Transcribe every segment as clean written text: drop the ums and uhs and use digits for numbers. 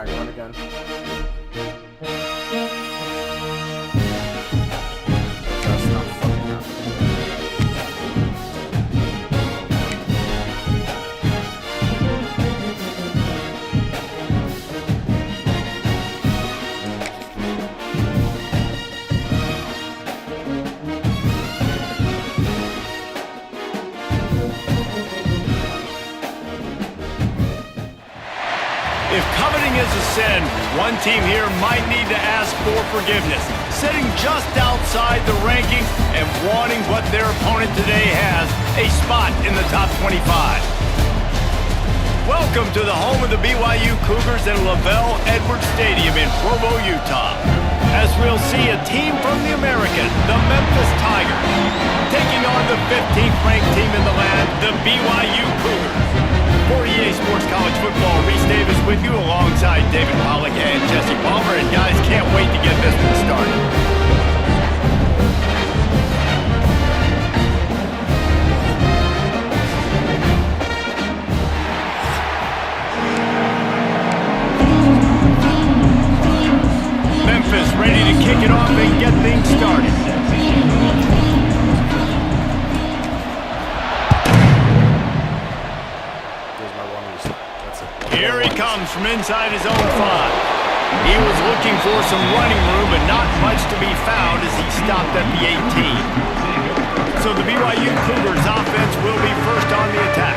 Alright, run again. That's not fucking happening. If coveting is a sin, one team here might need to ask for forgiveness, sitting just outside the rankings and wanting what their opponent today has, a spot in the top 25. Welcome to the home of the BYU Cougars at Lavelle Edwards Stadium in Provo, Utah. As we'll see a team from the American, the Memphis Tigers, taking on the 15th ranked team in the land, the BYU Cougars. For EA Sports College Football, Reese Davis with you alongside David Pollock and Jesse Palmer. And guys, can't wait to get this one started. Memphis ready to kick it off and get things started. Here he comes from inside his own 5. He was looking for some running room, but not much to be found as he stopped at the 18. So the BYU Cougars offense will be first on the attack.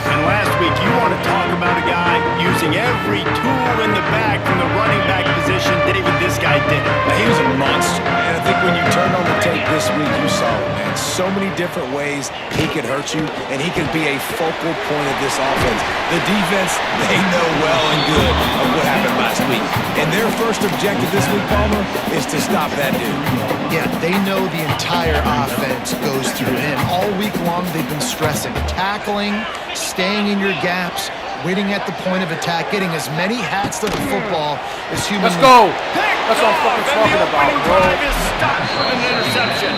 And last week, you want to talk about a guy using every tool in the bag from the running back position. David, this guy did it. He was a monster. And I think when you turned on the tape this week, you saw it, man. So many different ways he could hurt you, and he could be a focal point of this offense. The defense, they know well and good of what happened last week. And their first objective this week, Palmer, is to stop that dude. Yeah, they know the entire offense goes through him. All week long, they've been stressing tackling, staying in your gaps, waiting at the point of attack, getting as many hats to the football as humanly. Let's go! That's what I'm fucking talking about, bro. Drive is stopped with an interception.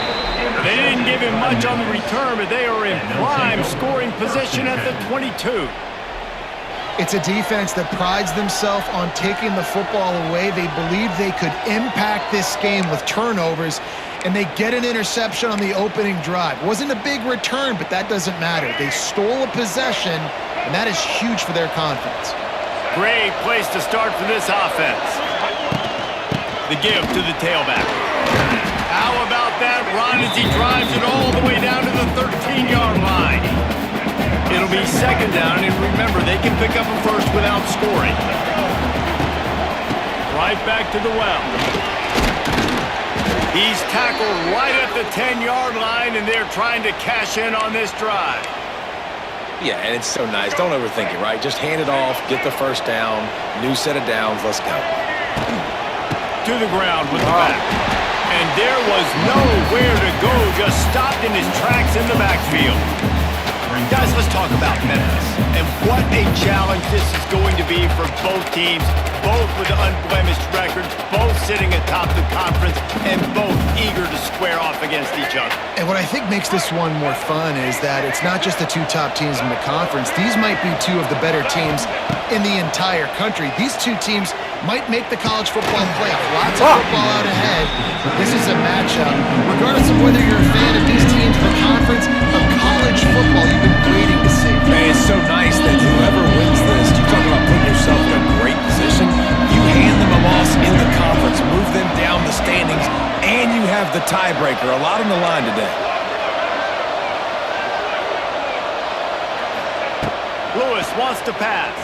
They didn't give him much on the return, but they are in prime scoring position at the 22. It's a defense that prides themselves on taking the football away. They believe they could impact this game with turnovers, and they get an interception on the opening drive. Wasn't a big return, but that doesn't matter. They stole a possession, and that is huge for their confidence. Great place to start for this offense. The give to the tailback. How about that run as he drives it all the way down to the 13-yard line? It'll be second down, and remember, they can pick up a first without scoring. Right back to the well. He's tackled right at the 10-yard line, and they're trying to cash in on this drive. Yeah, and it's so nice. Don't overthink it, right? Just hand it off, get the first down, new set of downs, let's go. To the ground with the back. And there was nowhere to go, just stopped in his tracks in the backfield. Guys, let's talk about Memphis and what a challenge this is going to be for both teams, both with unblemished records, both sitting atop the conference, and both eager to square off against each other. And what I think makes this one more fun is that it's not just the two top teams in the conference. These might be two of the better teams in the entire country. These two teams might make the college football playoff. Lots of football out ahead. This is a matchup. Regardless of whether you're a fan of these teams in the conference, of college football you've been waiting to see. Man, it's so nice that whoever wins this, you talk about putting yourself in a great position, you hand them a loss in the conference, move them down the standings, and you have the tiebreaker. A lot on the line today. Lewis wants to pass.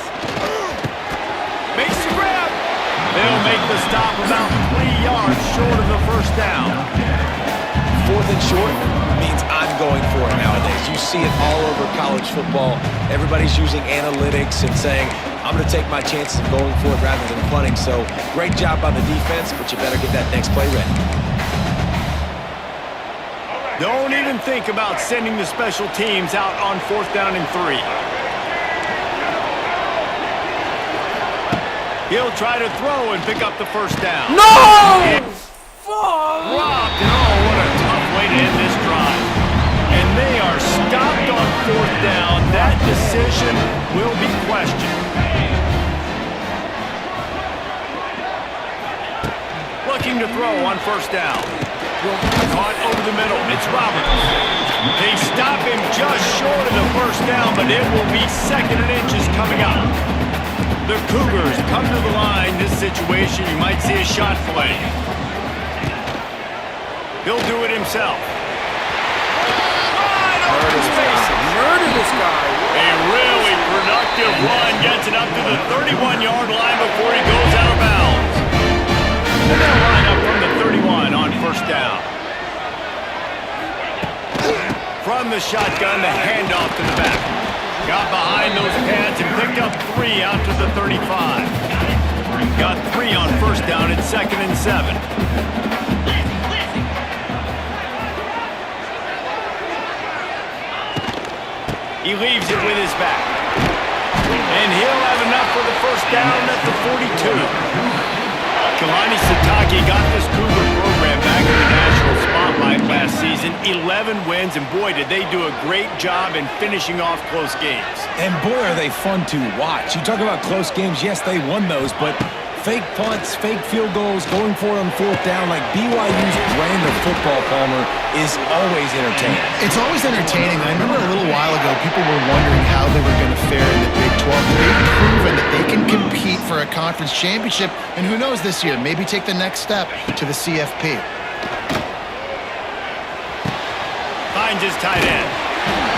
Makes the grab. They'll make the stop about 3 yards short of the first down. 4th and short means I'm going for it nowadays. You see it all over college football. Everybody's using analytics and saying, I'm going to take my chances of going for it rather than punting. So great job by the defense, but you better get that next play ready. Don't even think about sending the special teams out on 4th down and 3. He'll try to throw and pick up the first down. No! Robbed, and oh, what a tough way to end this drive. And they are stopped on 4th down. That decision will be questioned. throw on first down. Caught over the middle. It's Roberts. They stop him just short of the first down, but it will be 2nd and inches coming up. The Cougars come to the line. This situation, you might see a shot flag. He'll do it himself. Murder this guy. A really productive run gets it up to the 31-yard line before he goes out of bounds. And they'll line up from the 31 on first down. From the shotgun, the handoff to the back. Got behind those pads and picked up 3 out to the 35. Got 3 on first down at 2nd and 7. He leaves it with his back. And he'll have enough for the first down at the 42. Kalani Sitake got this Cougar program back in the national spotlight last season. 11 wins, and boy, did they do a great job in finishing off close games. And boy, are they fun to watch. You talk about close games, yes, they won those, but fake punts, fake field goals, going for it on 4th down, like BYU's brand of football, Palmer, is always entertaining. It's always entertaining. I remember a little while ago, people were wondering how they were going to fare in the Big 12. They've proven that they can compete for a conference championship, and who knows this year, maybe take the next step to the CFP. Finds his tight end.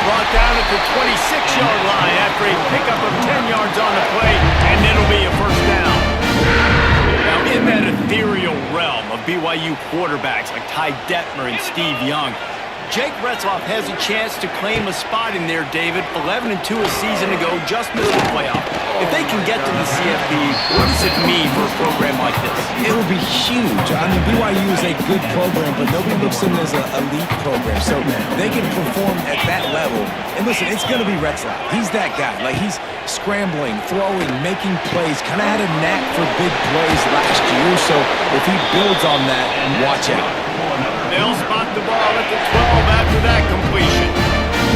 Brought down at the 26-yard line after a pickup of 10 yards on the play, and it'll be a first down. Now, in that ethereal realm of BYU quarterbacks like Ty Detmer and Steve Young, Jake Retzloff has a chance to claim a spot in there, David. 11-2 a season ago, just missed the playoff. If they can get to the CFP, what does it mean for a program like this? It will be huge. I mean, BYU is a good program, but nobody looks at them as an elite program. So they can perform at that level. And listen, it's going to be Retzloff. He's that guy. Like, he's scrambling, throwing, making plays. Kind of had a knack for big plays last year. So if he builds on that, watch out. They'll spot the ball at the 12 after that completion.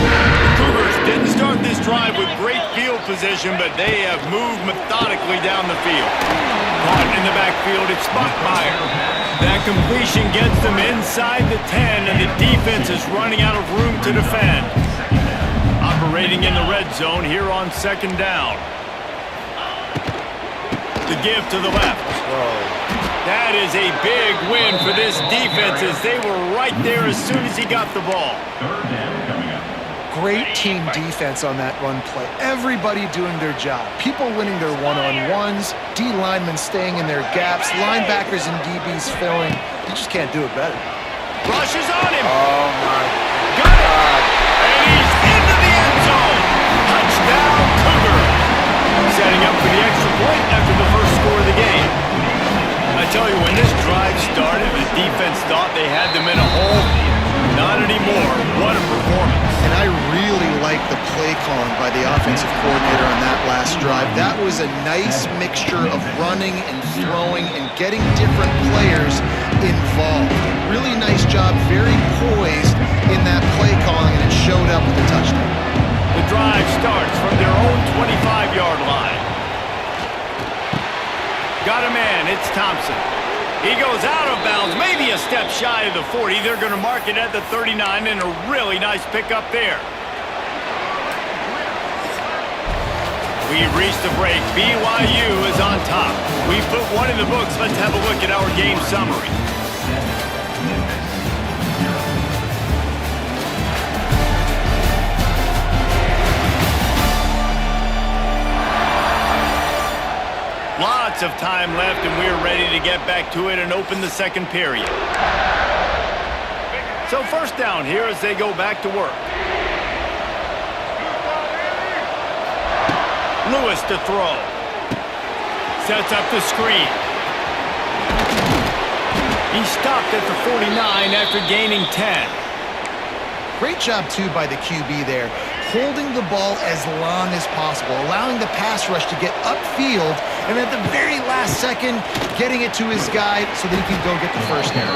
The Cougars didn't start this drive with great field position, but they have moved methodically down the field. Caught in the backfield, it's Buckmeyer. That completion gets them inside the 10, and the defense is running out of room to defend. Operating in the red zone here on 2nd down. The give to the left. That is a big win for this defense as they were right there as soon as he got the ball. Great team defense on that run play. Everybody doing their job. People winning their one-on-ones, D linemen staying in their gaps, linebackers and DBs filling. You just can't do it better. Rush is on him. Oh, my Got it. And he's into the end zone. Touchdown, Cougars. Setting up for the extra point after the first score of the game. I tell you, when this drive started, the defense thought they had them in a hole. Not anymore. What a performance. And I really like the play calling by the offensive coordinator on that last drive. That was a nice mixture of running and throwing and getting different players involved. Really nice job, very poised in that play calling, and it showed up with a touchdown. The drive starts from their own 25-yard line. Got a man, it's Thompson. He goes out of bounds, maybe a step shy of the 40. They're going to mark it at the 39, and a really nice pickup there. We've reached the break. BYU is on top. We put one in the books. Let's have a look at our game summary. Lots of time left, and we're ready to get back to it and open the second period. So first down here as they go back to work. Lewis to throw. Sets up the screen. He stopped at the 49 after gaining 10. Great job, too, by the QB there. Holding the ball as long as possible, allowing the pass rush to get upfield, and at the very last second, getting it to his guy so that he can go get the first down.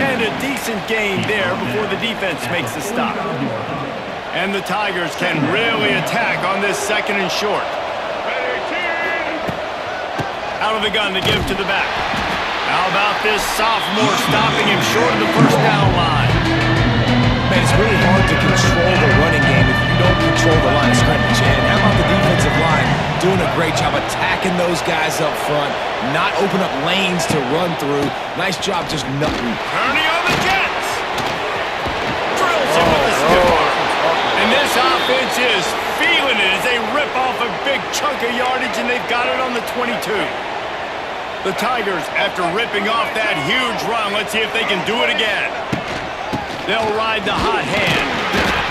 And a decent gain there before the defense makes the stop. And the Tigers can really attack on this 2nd and short. Out of the gun to give to the back. How about this sophomore stopping him short of the first down line? Man, it's really hard to control the running game if you don't control the line of scrimmage. And how about the defensive line doing a great job attacking those guys up front, not open up lanes to run through. Nice job just nutting. Kearney on the Jets. Drills him with the stiff arm. And this offense is feeling it as they rip off a big chunk of yardage, and they've got it on the 22. The Tigers, after ripping off that huge run, let's see if they can do it again. They'll ride the hot hand.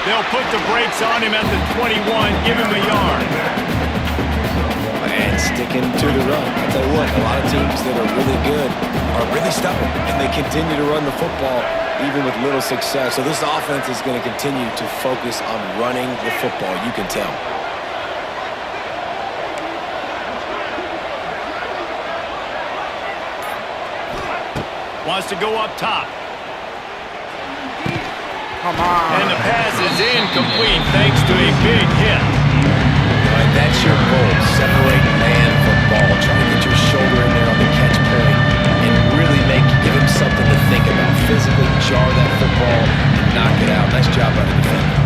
They'll put the brakes on him at the 21, give him a yard. And sticking to the run. I'll tell you what, a lot of teams that are really good are really stubborn, and they continue to run the football even with little success. So this offense is going to continue to focus on running the football, you can tell. Wants to go up top. Come on. And the pass is incomplete thanks to a big hit. And that's your goal. Separate man from ball. Try to get your shoulder in there on the catch point and really give him something to think about. Physically jar that football and knock it out. Nice job by the defender.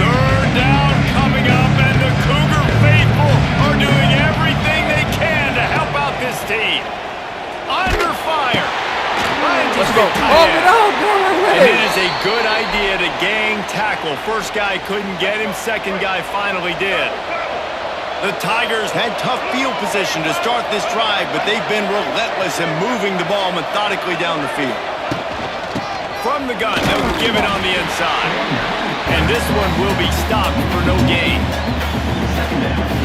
Third down coming up, and the Cougar faithful are doing everything they can to help out this team. Under fire. Let's go. Oh, get out. And it is a good idea to gang tackle. First guy couldn't get him. Second guy finally did. The Tigers had tough field position to start this drive, but they've been relentless in moving the ball methodically down the field. From the gun, they'll give it on the inside. And this one will be stopped for no gain.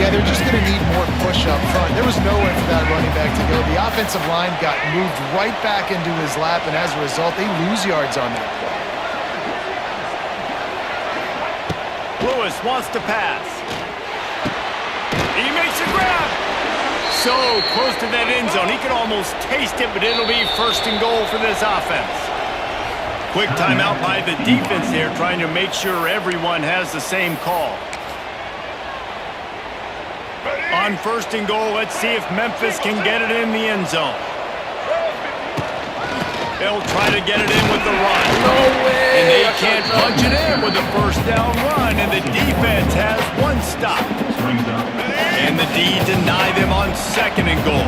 Yeah, they're just going to need more push up front. There was nowhere for that running back to go. The offensive line got moved right back into his lap, and as a result, they lose yards on that play. Lewis wants to pass. He makes a grab. So close to that end zone. He can almost taste it, but it'll be first and goal for this offense. Quick timeout by the defense there, trying to make sure everyone has the same call. On first and goal, let's see if Memphis can get it in the end zone. They'll try to get it in with the run. No way. And they can't punch it in with the first down run, and the defense has one stop. And the D deny them on second and goal.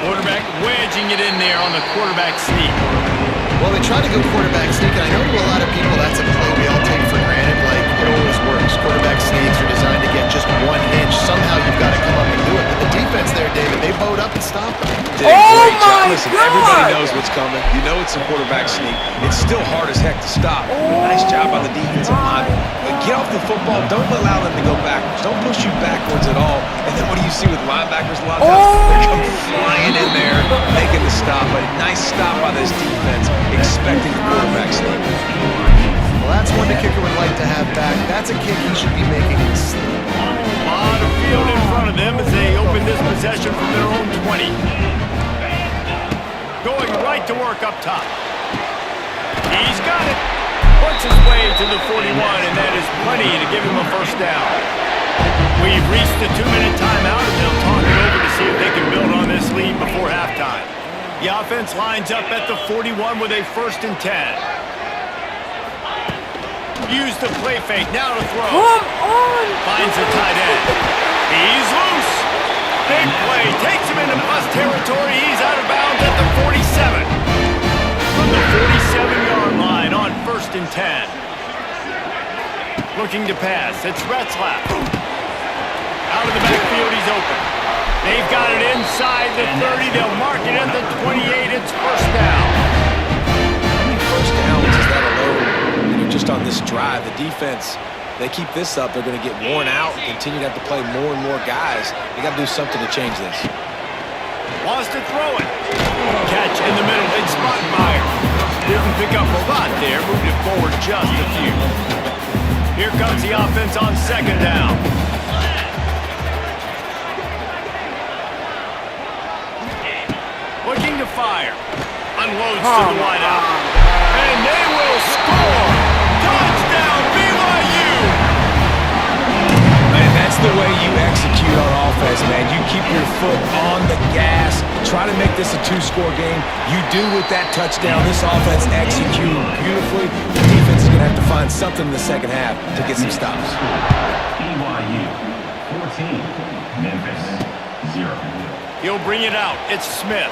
Quarterback wedging it in there on the quarterback sneak. Well, they try to go quarterback sneak, and I know to a lot of people that's a play we all take for granted, like it always works. Quarterback sneaks are designed to get just 1 inch. Somehow you've got to come up and do it. But the defense there, David, they bowed up and stopped them. Did a great job. Listen, everybody knows what's coming. You know it's a quarterback sneak. It's still hard as heck to stop. Nice job by the defensive line. But get off the football. Don't allow them to go backwards. Don't push you backwards at all. And then what do you see with linebackers a lot of times? They come flying in there, making the stop. A nice stop by this defense, expecting the quarterback sneak. Well, that's one the kicker would like to have back. That's a kick he should be making in his sleep. A lot of field in front of them as they open this possession from their own 20. Going right to work up top. He's got it. Works his way to the 41, and that is plenty to give him a first down. We've reached the 2-minute timeout, and they'll talk it over to see if they can build on this lead before halftime. The offense lines up at the 41 with a 1st and 10. Use the play fake, now to throw. Come on. Finds the tight end. He's loose. Big play, takes him into bus territory. He's out of bounds at the 47. From the 47-yard line on 1st and 10. Looking to pass, it's Retzlaff. Out of the backfield, he's open. They've got it inside the 30. They'll mark it at the 28. It's first down. How many first downs is that alone? Just on this drive, the defense, they keep this up, they're going to get worn out and continue to have to play more and more guys. They got to do something to change this. Wants to throw it. Catch in the middle. It's Spotmeyer. Didn't pick up a lot there. Moved it forward just a few. Here comes the offense on 2nd down. Looking to fire. Unloads to the wideout. this, man. You keep your foot on the gas. Try to make this a two-score game. You do with that touchdown. This offense executed beautifully. The defense is going to have to find something in the second half to get some stops. BYU 14, Memphis 0. He'll bring it out. It's Smith.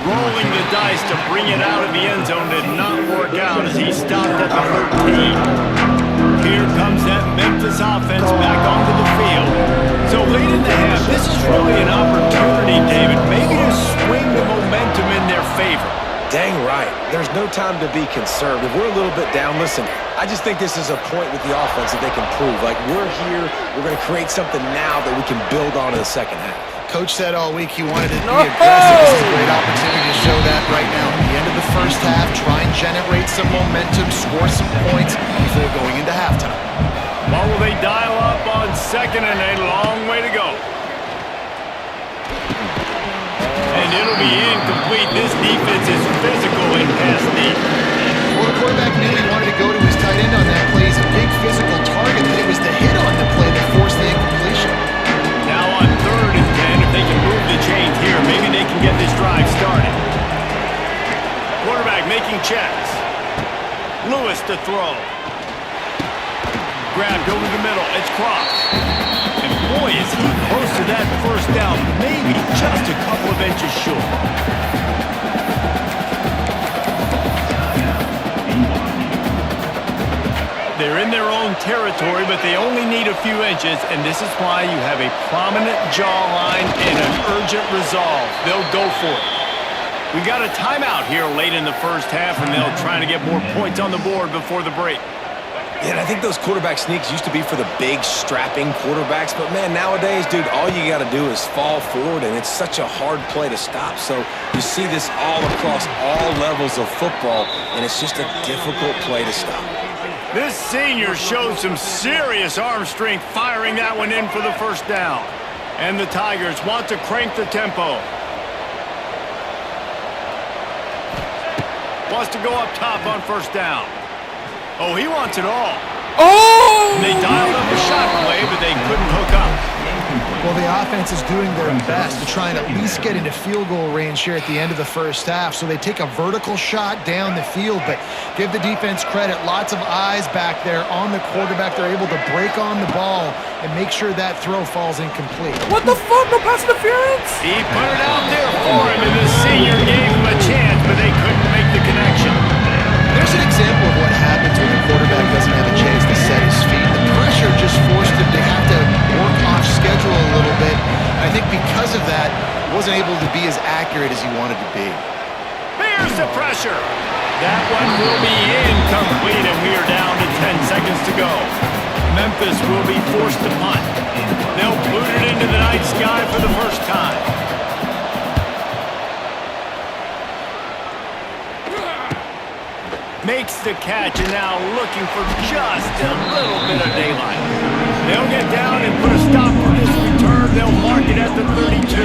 Rolling the dice to bring it out of the end zone did not work out as he stopped at the 13. Here comes that Memphis offense back onto the field. So late in the half, this is really an opportunity, David, maybe to swing the momentum in their favor. Dang right. There's no time to be concerned. If we're a little bit down, listen, I just think this is a point with the offense that they can prove. Like, we're here, we're going to create something now that we can build on in the second half. Coach said all week he wanted to be aggressive. This is a great opportunity to show that right now. At the end of the first half, try and generate some momentum, score some points before going into halftime. What will they dial up on second and a long way to go? And it'll be incomplete. This defense is physical and pass deep. Well, the quarterback knew he wanted to go to his tight end on that play. He's a big physical target, but it was the hit on the play that forced the incompletion. Now on 3rd and 10, if they can move the chains here, maybe they can get this drive started. Quarterback making checks. Lewis to throw. Grabbed over the middle. It's Cross. And boy, is he close to that first down. Maybe just a couple of inches short. They're in their own territory, but they only need a few inches, and this is why you have a prominent jawline and an urgent resolve. They'll go for it. We got a timeout here late in the first half, and they'll try to get more points on the board before the break. Yeah, and I think those quarterback sneaks used to be for the big, strapping quarterbacks. But, man, nowadays, dude, all you got to do is fall forward, and it's such a hard play to stop. So you see this all across all levels of football, and it's just a difficult play to stop. This senior showed some serious arm strength firing that one in for the first down. And the Tigers want to crank the tempo. Wants to go up top on first down. Oh, he wants it all. Oh! And they dialed up a shot play, but they couldn't hook up. Well, the offense is doing their best to try and at least get into field goal range here at the end of the first half. So they take a vertical shot down the field, but give the defense credit. Lots of eyes back there on the quarterback. They're able to break on the ball and make sure that throw falls incomplete. What the fuck? No pass interference? He put it out there for him, and the senior gave him a chance, but they couldn't make the connection. There's an example of what happens when the quarterback doesn't have a chance to set his feet. The pressure just forced him to have to work off schedule a little bit. And I think because of that, wasn't able to be as accurate as he wanted to be. Here's the pressure. That one will be incomplete, and we are down to 10 seconds to go. Memphis will be forced to punt. They'll boot it into the night sky for the first time. Makes the catch, and now looking for just a little bit of daylight. They'll get down and put a stop to this return. They'll mark it at the 32.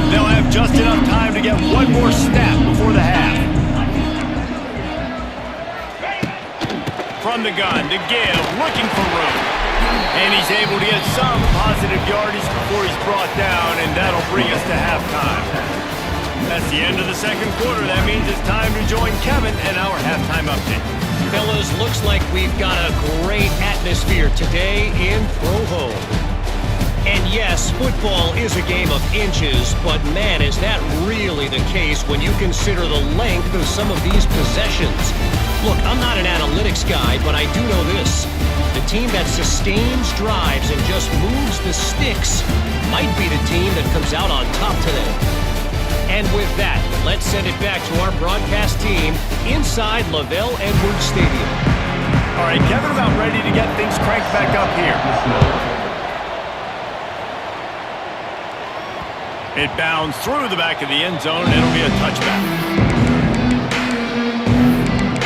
They'll have just enough time to get one more snap before the half. From the gun to give, looking for room. And he's able to get some positive yardage before he's brought down, and that'll bring us to halftime. That's the end of the second quarter. That means it's time to join Kevin and our halftime update. Fellas, looks like we've got a great atmosphere today in Provo. And yes, football is a game of inches, but man, is that really the case when you consider the length of some of these possessions. Look, I'm not an analytics guy, but I do know this. The team that sustains drives and just moves the sticks might be the team that comes out on top today. And with that, let's send it back to our broadcast team inside Lavelle Edwards Stadium. All right, Kevin, about ready to get things cranked back up here. It bounds through the back of the end zone, and it'll be a touchback.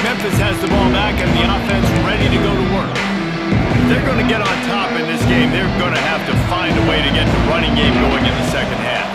Memphis has the ball back, and the offense ready to go to work. If they're going to get on top in this game, they're going to have to find a way to get the running game going in the second half.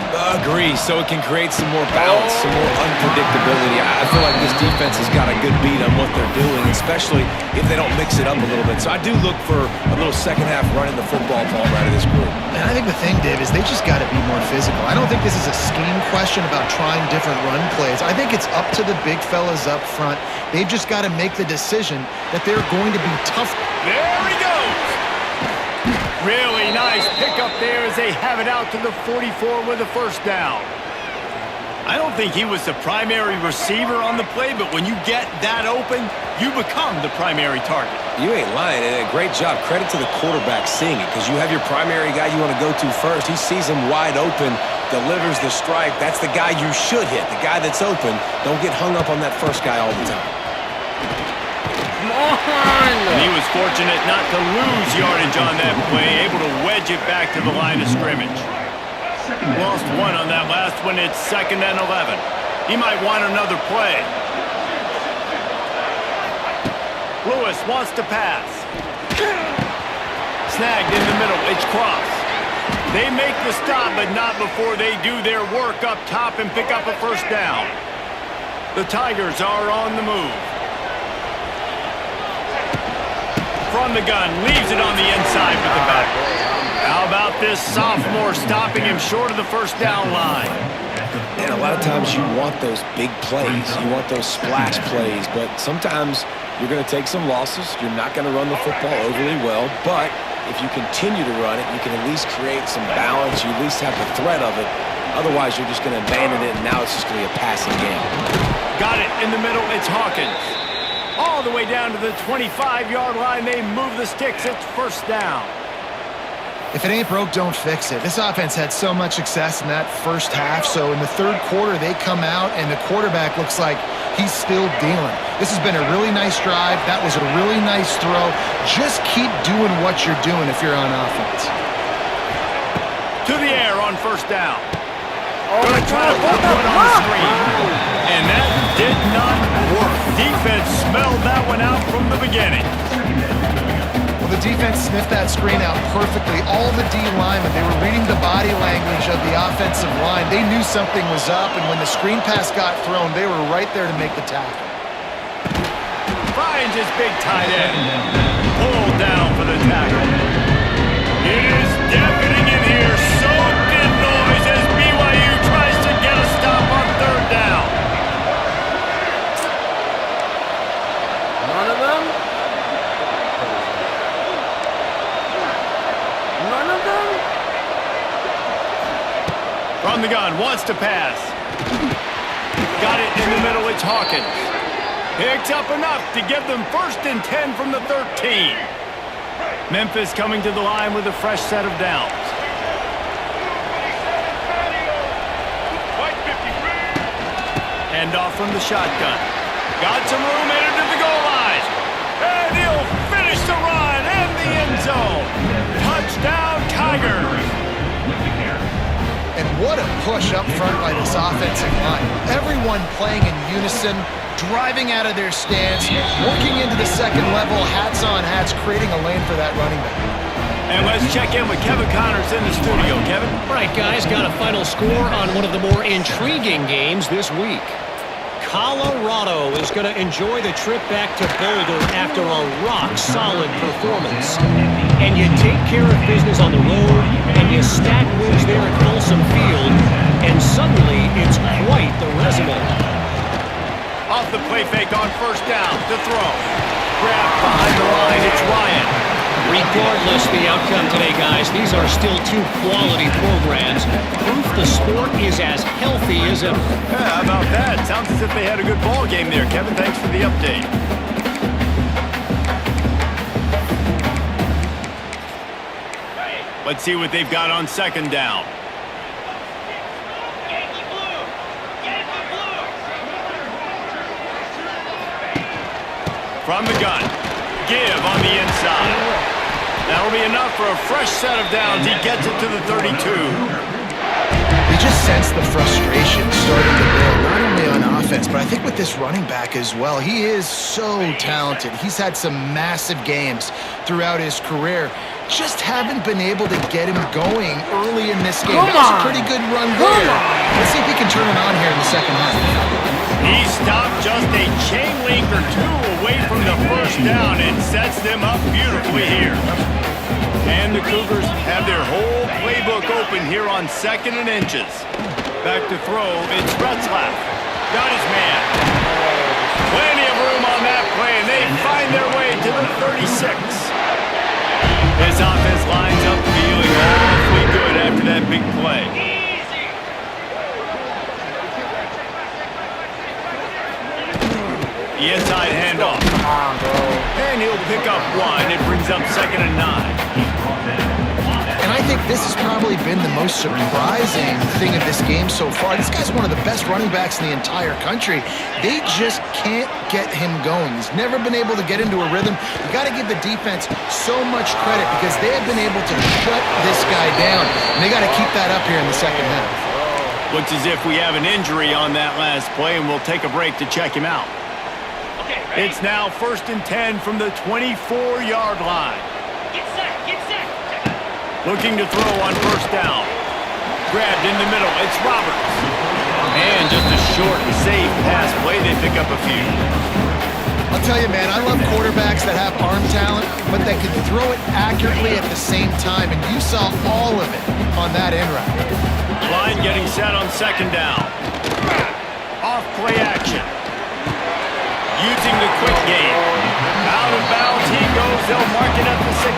agree. So it can create some more balance, some more unpredictability. I feel like this defense has got a good beat on what they're doing, especially if they don't mix it up a little bit. So I do look for a little second half running the football ball out of this group. And I think the thing, Dave, is they just got to be more physical. I don't think this is a scheme question about trying different run plays. I think it's up to the big fellas up front. They've just got to make the decision that they're going to be tough. There he goes. Really nice pickup there as they have it out to the 44 with a first down. I don't think he was the primary receiver on the play, but when you get that open, you become the primary target. You ain't lying, and a great job. Credit to the quarterback seeing it, because you have your primary guy you want to go to first. He sees him wide open, delivers the strike. That's the guy you should hit, the guy that's open. Don't get hung up on that first guy all the time. And he was fortunate not to lose yardage on that play, able to wedge it back to the line of scrimmage. Lost one on that last one. It's 2nd and 11. He might want another play. Lewis wants to pass. Snagged in the middle. It's cross. They make the stop, but not before they do their work up top and pick up a first down. The Tigers are on the move. From the gun, leaves it on the inside with the back. How about this sophomore stopping him short of the first down line? And a lot of times you want those big plays. You want those splash plays. But sometimes you're going to take some losses. You're not going to run the football overly well. But if you continue to run it, you can at least create some balance. You at least have the threat of it. Otherwise, you're just going to abandon it, and now it's just going to be a passing game. Got it in the middle. It's Hawkins. All the way down to the 25-yard line. They move the sticks. It's first down. If it ain't broke, don't fix it. This offense had so much success in that first half, so in the third quarter, they come out, and the quarterback looks like he's still dealing. This has been a really nice drive. That was a really nice throw. Just keep doing what you're doing if you're on offense. To the air on first down. Gonna try to put one on the screen. And that did not work. Defense smelled that one out from the beginning. Well, the defense sniffed that screen out perfectly. All the D linemen, they were reading the body language of the offensive line. They knew something was up, and when the screen pass got thrown, they were right there to make the tackle. Finds his big tight end. Pulled down for the tackle. It is deafening in here. Soaked in noise as BYU tries to get a stop on third down. None of them? None of them? From the gun, wants to pass. Got it in the middle, it's Hawkins. Picks up enough to give them 1st and 10 from the 13. Memphis coming to the line with a fresh set of downs. Hand off from the shotgun. Got some room, headed to the goal line. And he'll finish the run in the end zone. Touchdown, Tigers. And what a push up front by this offensive line. Everyone playing in unison, driving out of their stance, working into the second level, hats on hats, creating a lane for that running back. And let's check in with Kevin Connors in the studio. Kevin? All right, guys, got a final score on one of the more intriguing games this week. Colorado is going to enjoy the trip back to Boulder after a rock-solid performance. And you take care of business on the road, and you stack wins there at Folsom Field, and suddenly it's quite the resume. Off the play fake on first down to throw. Grab behind the line, it's Ryan. Regardless the outcome today, guys, these are still two quality programs. Proof the sport is as healthy as ever. Yeah, how about that? Sounds as if they had a good ball game there. Kevin, thanks for the update. Let's see what they've got on second down. From the gun. Give on the inside. That'll be enough for a fresh set of downs. He gets it to the 32. You just sense the frustration starting to build, not only on offense, but I think with this running back as well. He is so talented. He's had some massive games throughout his career. Just haven't been able to get him going early in this game. That was a pretty good run there. Let's see if he can turn it on here in the second half. He stopped just a chain link or two away from the first down and sets them up beautifully here. And the Cougars have their whole playbook open here on 2nd and inches. Back to throw, it's Retzlaff. Got his man. Plenty of room on that play, and they find their way to the 36. His offense lines up feeling awfully good after that big play. The inside handoff. Come on, bro. And he'll pick up 1. It brings up 2nd and 9. And I think this has probably been the most surprising thing of this game so far. This guy's one of the best running backs in the entire country. They just can't get him going. He's never been able to get into a rhythm. You got to give the defense so much credit because they have been able to shut this guy down. And they got to keep that up here in the second half. Looks as if we have an injury on that last play, and we'll take a break to check him out. It's now 1st and 10 from the 24-yard line. Get set, get set. Looking to throw on 1st down. Grabbed in the middle, it's Roberts. And just a short and safe pass play, they pick up a few. I'll tell you, man, I love quarterbacks that have arm talent, but that can throw it accurately at the same time, and you saw all of it on that end route. Line getting set on 2nd down. Off play action. Using the quick game. Out of bounds he goes. They'll mark it at the 16.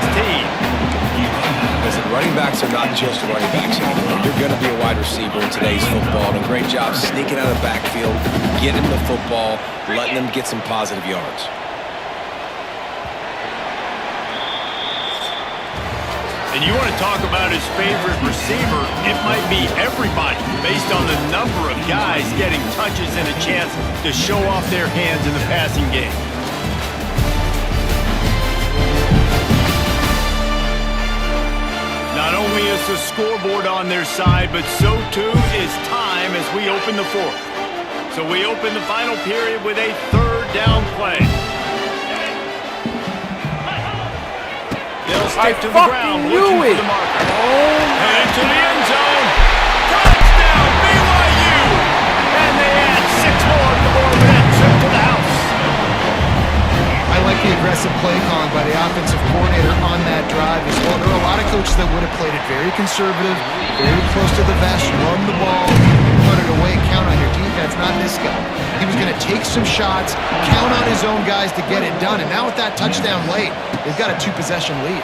Listen, running backs are not just running backs anymore. You're going to be a wide receiver in today's football. And a great job sneaking out of the backfield, getting the football, letting them get some positive yards. And you want to talk about his favorite receiver, it might be everybody based on the number of guys getting touches and a chance to show off their hands in the passing game. Not only is the scoreboard on their side, but so too is time as we open the 4th. So we open the final period with a 3rd down play. They'll stick to the ground, looking for the marker. And to the end zone. Touchdown, BYU! And they add 6 more before that trip to the house. I like the aggressive play calling by the offensive coordinator on that drive as well. There are a lot of coaches that would have played it very conservative, very close to the vest, run the ball, put it away, count on your defense. Not this guy. He was going to take some shots, count on his own guys to get it done. And now with that touchdown late, they've got a 2-possession lead.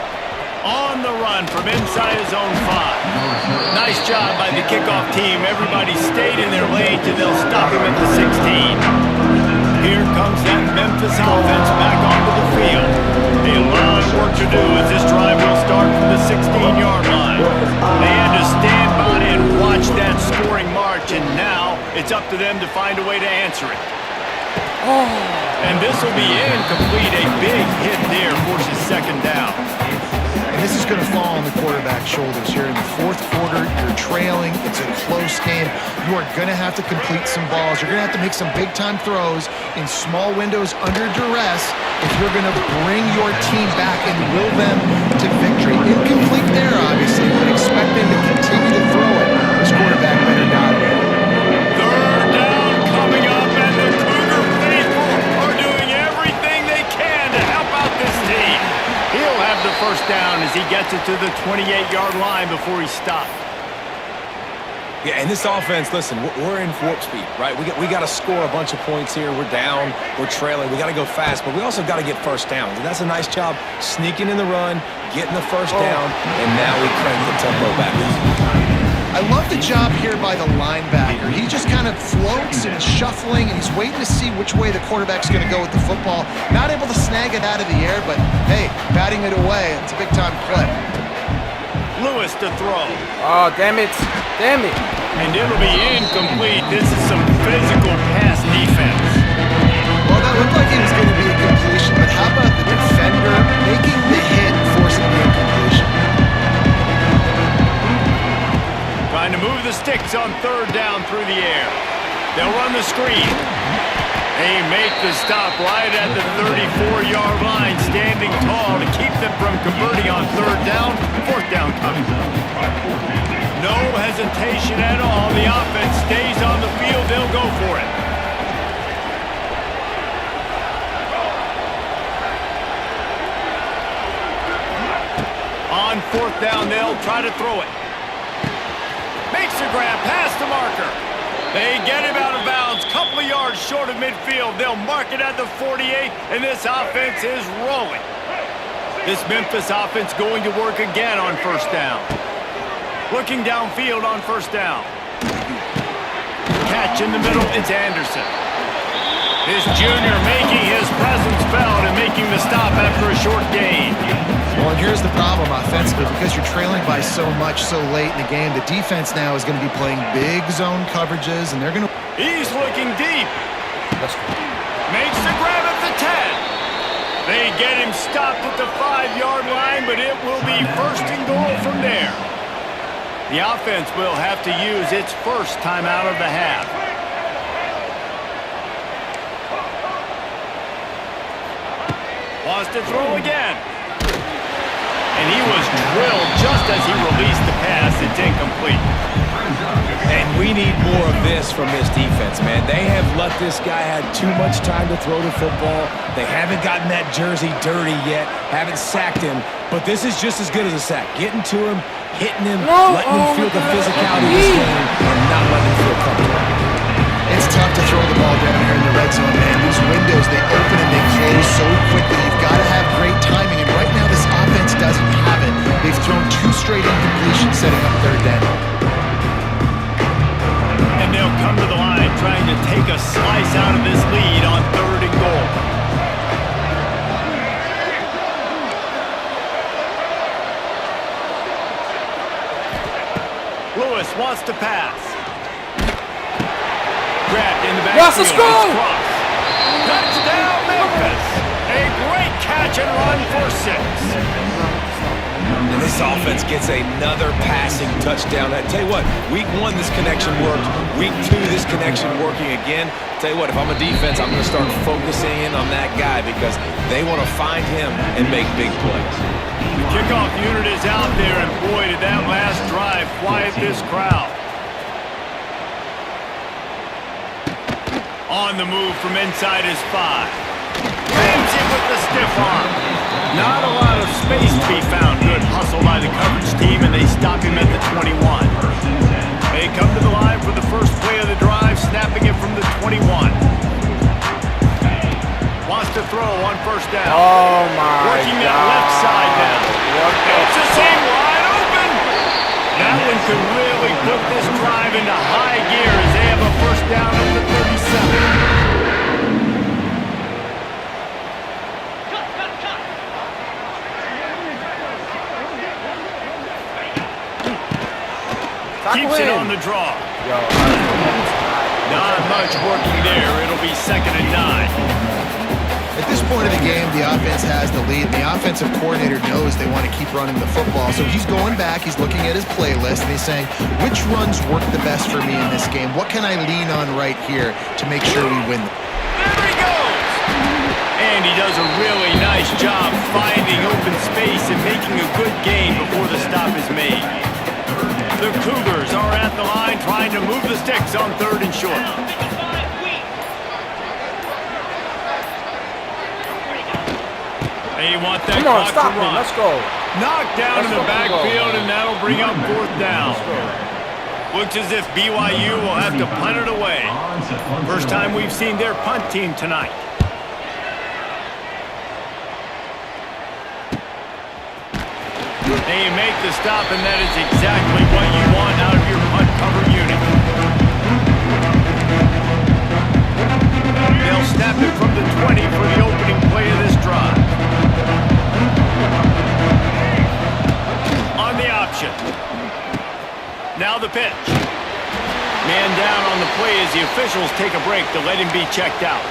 On the run from inside his own 5. Nice job by the kickoff team. Everybody stayed in their lane till they'll stop him at the 16. Here comes that Memphis offense back onto the field. A lot of work to do as this drive will start from the 16-yard line. They had to stand by and watch that scoring march, and now it's up to them to find a way to answer it. And this will be incomplete. A big hit there forces 2nd down. And this is going to fall on the quarterback's shoulders here in the 4th quarter. You're trailing. It's a close game. You are going to have to complete some balls. You're going to have to make some big-time throws in small windows under duress if you're going to bring your team back and will them to victory. Incomplete there, obviously, but expect them to continue to throw it. This quarterback better not win. 3rd down coming up, and the Cougar faithful are doing everything they can to help out this team. He'll have the 1st down as he gets it to the 28-yard line before he stopped. Yeah, and this offense, listen, we're in warp speed, right? We got to score a bunch of points here. We're down, we're trailing. We got to go fast, but we also got to get 1st downs. And that's a nice job sneaking in the run, getting the 1st down, and now we crank the tempo back up. I love the job here by the linebacker. He just kind of floats and is shuffling, and he's waiting to see which way the quarterback's going to go with the football. Not able to snag it out of the air, but, hey, batting it away. It's a big-time play. Lewis to throw. Oh, damn it. Damn it. And it'll be incomplete. This is some physical pass defense. Well, that looked like it was going to be a completion, but how about the defender making the hit and forcing the incompletion? Trying to move the sticks on 3rd down through the air. They'll run the screen. They make the stop right at the 34-yard line, standing tall to keep them from converting on 3rd down. 4th down coming. No hesitation at all. The offense stays down, they'll try to throw it. Makes the grab past the marker. They get him out of bounds, couple of yards short of midfield. They'll mark it at the 48, and this offense is rolling. This Memphis offense going to work again on first down. Looking downfield on first down. Catch in the middle, it's Anderson. This junior making his presence felt and making the stop after a short gain. Well, and here's the problem offensively. Because you're trailing by so much so late in the game, the defense now is going to be playing big zone coverages, and they're going to... He's looking deep. Makes the grab at the 10. They get him stopped at the 5-yard line, but it will be first and goal from there. The offense will have to use its first timeout of the half. Wants to throw again. And he was drilled just as he released the pass. It's incomplete. And we need more of this from this defense, man. They have let this guy have too much time to throw the football. They haven't gotten that jersey dirty yet, haven't sacked him. But this is just as good as a sack. Getting to him, hitting him, letting him feel the physicality of this game, and not letting him feel comfortable. It's tough to throw the ball down here in the red zone, man. These windows, they open and they close so quickly. You've got to have great timing, and right now this offense doesn't have it. They've thrown 2 straight incompletions setting up third down. And they'll come to the line trying to take a slice out of this lead on third and goal. Lewis wants to pass. Grabbed in the backfield. Let's go! Touchdown, Memphis! A great catch and run for 6. And this offense gets another passing touchdown. I tell you what, week 1 this connection worked. Week 2 this connection working again. Tell you what, if I'm a defense, I'm going to start focusing in on that guy because they want to find him and make big plays. The kickoff unit is out there, and boy, did that last drive quiet this crowd. On the move from inside his 5. Ramsey with the stiff arm. Not a lot of space to be found. Good hustle by the coverage team, and they stop him at the 21. They come to the line for the first play of the drive, snapping it from the 21. Wants to throw on first down. Oh, my Working God. that left side now. It's the same wide open. That one could really put this drive into high gear as they have a first down at the 37. Keeps it on the draw. Not much working there. It'll be 2nd and 9. At this point of the game, the offense has the lead, and the offensive coordinator knows they want to keep running the football. So he's going back, he's looking at his playlist, and he's saying, which runs work the best for me in this game? What can I lean on right here to make sure we win? There he goes! And he does a really nice job finding open space and making a good gain before the stop is made. The Cougars are at the line trying to move the sticks on 3rd and short. They want that Come on, clock stop to him. run. Let's go. Knocked down in the Let's go. backfield, and that'll bring up 4th down. Looks as if BYU will have to punt it away. First time we've seen their punt team tonight. They make the stop, and that is exactly what you want out of your punt cover unit. They'll snap it from the 20 for the opening play of this drive. On the option. Now the pitch. Man down on the play as the officials take a break to let him be checked out.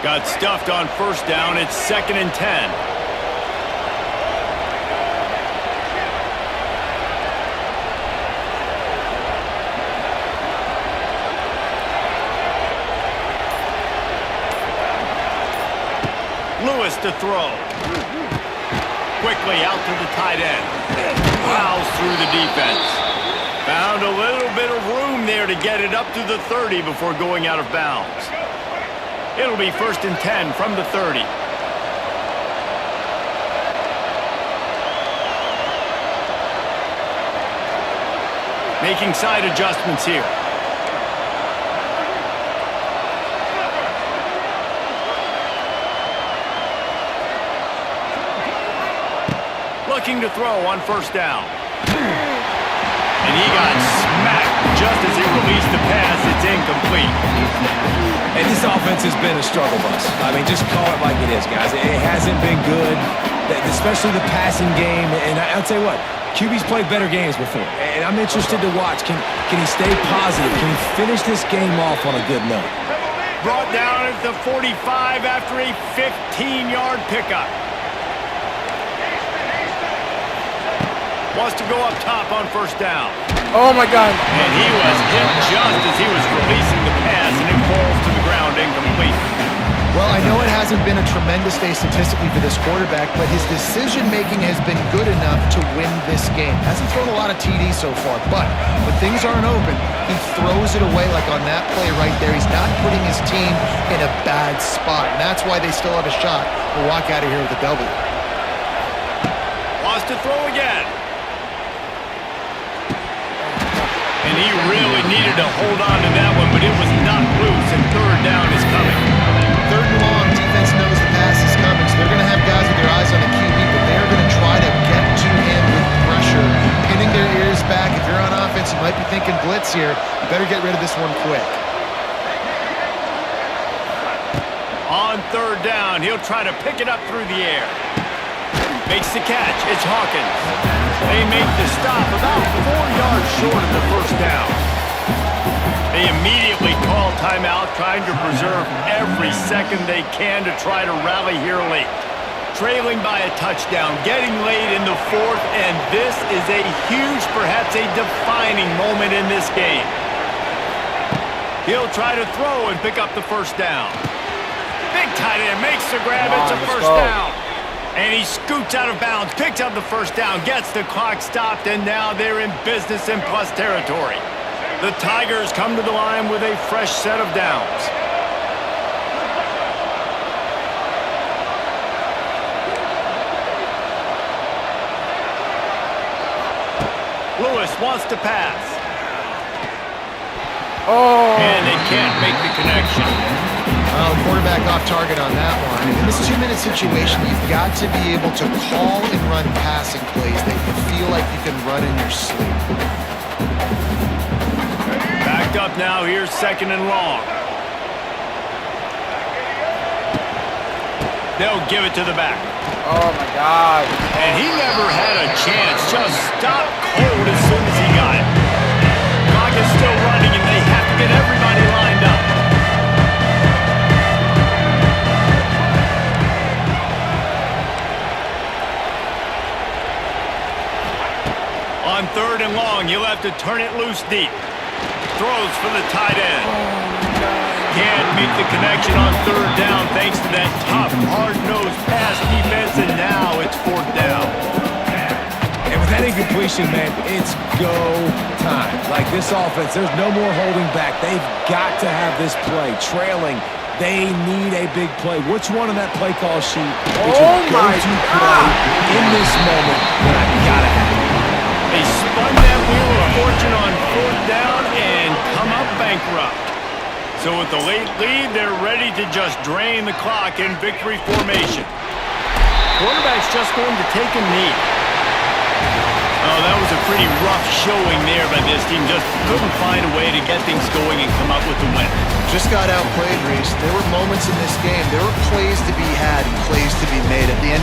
Got stuffed on first down. It's 2nd and 10. Lewis to throw. Quickly out to the tight end. Plows through the defense. Found a little bit of room there to get it up to the 30 before going out of bounds. It'll be 1st and 10 from the 30. Making side adjustments here. Looking to throw on 1st down. And he got smacked just as he released the pass. It's incomplete. And this offense has been a struggle bus. I mean, just call it like it is, guys. It hasn't been good, especially the passing game. And I'll tell you what, QB's played better games before. And I'm interested to watch. Can he stay positive? Can he finish this game off on a good note? Brought down at the 45 after a 15-yard pickup. Wants to go up top on 1st down. Oh, my God. And he was hit just as he was releasing the pass, and it falls to the ground incomplete. Well, I know it hasn't been a tremendous day statistically for this quarterback, but his decision-making has been good enough to win this game. Hasn't thrown a lot of TDs so far, but when things aren't open, he throws it away like on that play right there. He's not putting his team in a bad spot, and that's why they still have a shot to walk out of here with a W. Wants to throw again. And he really needed to hold on to that one, but it was not loose, and 3rd down is coming. 3rd and long, defense knows the pass is coming, so they're going to have guys with their eyes on the QB, but they're going to try to get to him with pressure, pinning their ears back. If you're on offense, you might be thinking blitz here. You better get rid of this one quick. On 3rd down, he'll try to pick it up through the air. Makes the catch. It's Hawkins. They make the stop about 4 yards short of the 1st down. They immediately call timeout, trying to preserve every second they can to try to rally here late. Trailing by a touchdown, getting late in the 4th, and this is a huge, perhaps a defining moment in this game. He'll try to throw and pick up the 1st down. Big tight end makes the grab. It's a 1st down. And he scoots out of bounds, picks up the 1st down, gets the clock stopped, and now they're in business in plus territory. The Tigers come to the line with a fresh set of downs. Lewis wants to pass. Oh. And they can't make the connection. Well, quarterback off target on that one. In this 2-minute situation, you've got to be able to call and run passing plays that you feel like you can run in your sleep. Backed up now, here's 2nd and long. They'll give it to the back. Oh, my God. And he never had a chance. Just stopped cold as soon as he got it. Clock is still running, and they have to get everybody lined up. On 3rd and long, he'll have to turn it loose deep. Throws for the tight end. Can't meet the connection on 3rd down thanks to that tough, hard-nosed pass defense, and now it's 4th down. And with that incompletion, man, it's go time. Like this offense, there's no more holding back. They've got to have this play. Trailing, they need a big play. Which one on that play call sheet is your go-to play in this moment when I gotta have it? They spun that wheel of fortune on 4th down and come up bankrupt. So with the late lead, they're ready to just drain the clock in victory formation. Quarterback's just going to take a knee. Oh, that was a pretty rough showing there by this team. Just couldn't find a way to get things going and come up with the win. Just got outplayed, Reese. There were moments in this game. There were plays to be had and plays to be made. At the end